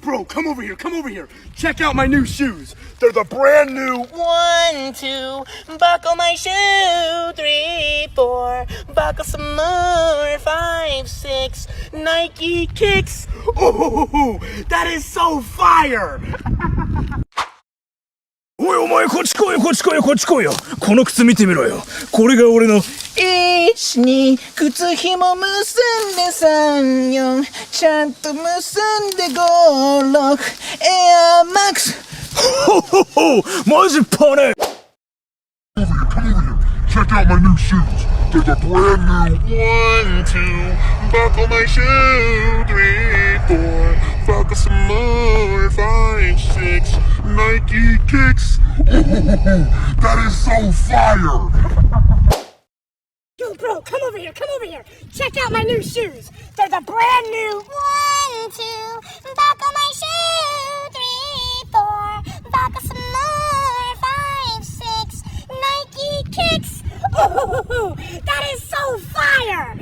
bro, come over here, come over here. Check out my new shoes. They're the brand new 1, 2, buckle my shoe. 3, 4, buckle some more. 5, 6, Nike kicks. Oh, that is so fire. おいお前こっち来いよこっち来いよこっち来いよこの靴見てみろよこれが俺の1、2、靴ひも結んで3、4、ちゃんと結んで5、6、エアマックス。ほほほマジパネ Come over here. Check out my new shoes. They're the brand new 1, 2, buckle my shoe. 3, 4, buckle some more. 5, 6, Nike kicks. That is so fire. Yo, bro, come over here, come over here. Check out my new shoes. They're the brand new 1, 2, buckle my shoe. 3, 4, buckle some more. 5, 6, Nike kicks. Ooh, that is so fire.